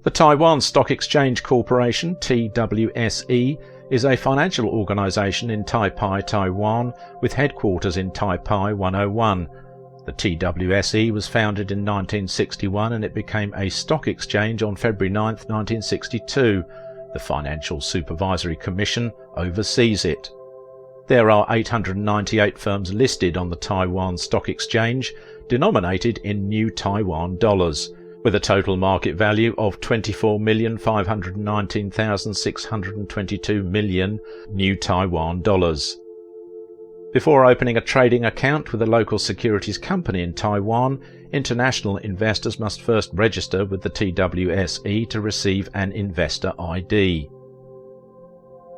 The Taiwan Stock Exchange Corporation, TWSE, is a financial organization in Taipei, Taiwan, with headquarters in Taipei 101. The TWSE was founded in 1961 and it became a stock exchange on February 9, 1962. The Financial Supervisory Commission oversees it. There are 898 firms listed on the Taiwan Stock Exchange, denominated in new Taiwan dollars, with a total market value of 24,519,622 million new Taiwan dollars. Before opening a trading account with a local securities company in Taiwan, international investors must first register with the TWSE to receive an investor ID.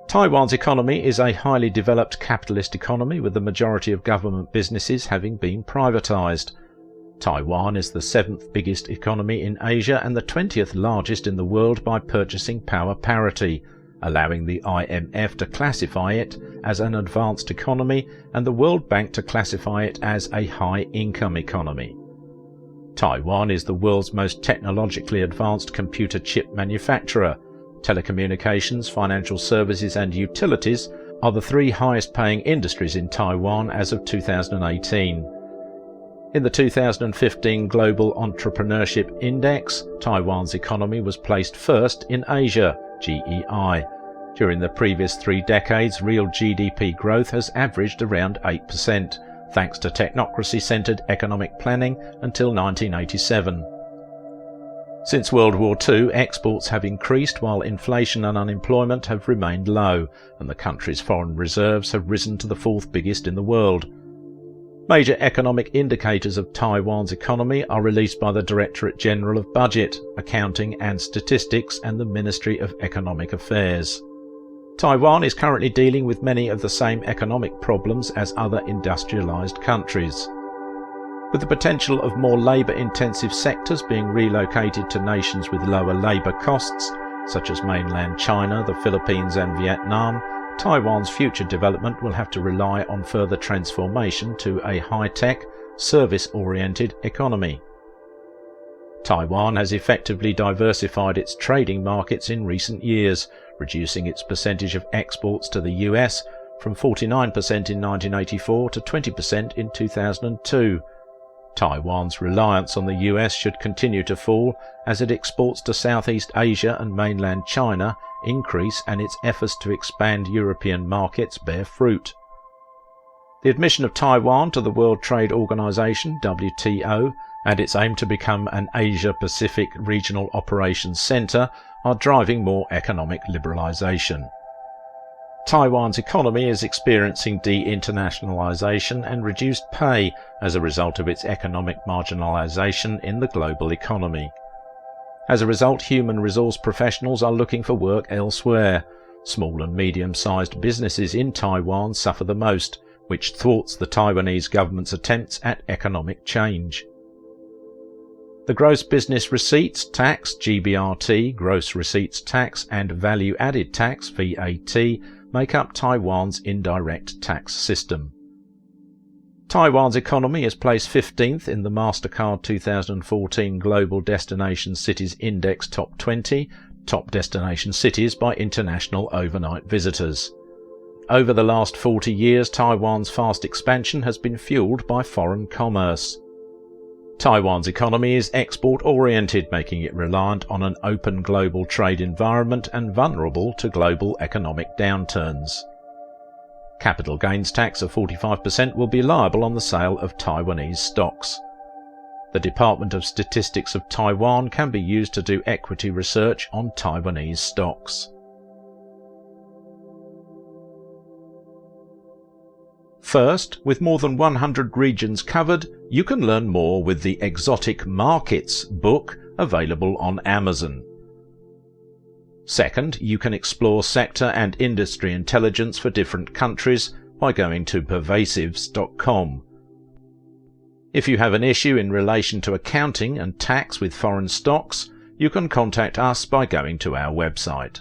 Taiwan's economy is a highly developed capitalist economy, with the majority of government businesses having been privatized. Taiwan is the 7th biggest economy in Asia and the 20th largest in the world by purchasing power parity, allowing the IMF to classify it as an advanced economy and the World Bank to classify it as a high-income economy. Taiwan is the world's most technologically advanced computer chip manufacturer. Telecommunications, financial services and utilities are the 3 highest-paying industries in Taiwan as of 2018. In the 2015 Global Entrepreneurship Index, Taiwan's economy was placed first in Asia, GEI. During the previous 3 decades, real GDP growth has averaged around 8%, thanks to technocracy-centered economic planning until 1987. Since World War II, exports have increased while inflation and unemployment have remained low, and the country's foreign reserves have risen to the 4th biggest in the world. Major economic indicators of Taiwan's economy are released by the Directorate General of Budget, Accounting and Statistics and the Ministry of Economic Affairs. Taiwan is currently dealing with many of the same economic problems as other industrialized countries. With the potential of more labour-intensive sectors being relocated to nations with lower labour costs, such as mainland China, the Philippines and Vietnam, Taiwan's future development will have to rely on further transformation to a high-tech, service-oriented economy. Taiwan has effectively diversified its trading markets in recent years, reducing its percentage of exports to the US from 49% in 1984 to 20% in 2002. Taiwan's reliance on the US should continue to fall as it exports to Southeast Asia and mainland China increase and its efforts to expand European markets bear fruit. The admission of Taiwan to the World Trade Organization (WTO) and its aim to become an Asia-Pacific regional operations center are driving more economic liberalization. Taiwan's economy is experiencing de-internationalization and reduced pay as a result of its economic marginalization in the global economy. As a result, human resource professionals are looking for work elsewhere. Small and medium-sized businesses in Taiwan suffer the most, which thwarts the Taiwanese government's attempts at economic change. The gross business receipts tax (GBRT), gross receipts tax and value-added tax (VAT) make up Taiwan's indirect tax system. Taiwan's economy is placed 15th in the MasterCard 2014 Global Destination Cities Index Top 20, top destination cities by international overnight visitors. Over the last 40 years, Taiwan's fast expansion has been fueled by foreign commerce. Taiwan's economy is export-oriented, making it reliant on an open global trade environment and vulnerable to global economic downturns. Capital gains tax of 45% will be liable on the sale of Taiwanese stocks. The Department of Statistics of Taiwan can be used to do equity research on Taiwanese stocks. First, with more than 100 regions covered, you can learn more with the Exotic Markets book available on Amazon. Second, you can explore sector and industry intelligence for different countries by going to pervasives.com. If you have an issue in relation to accounting and tax with foreign stocks, you can contact us by going to our website.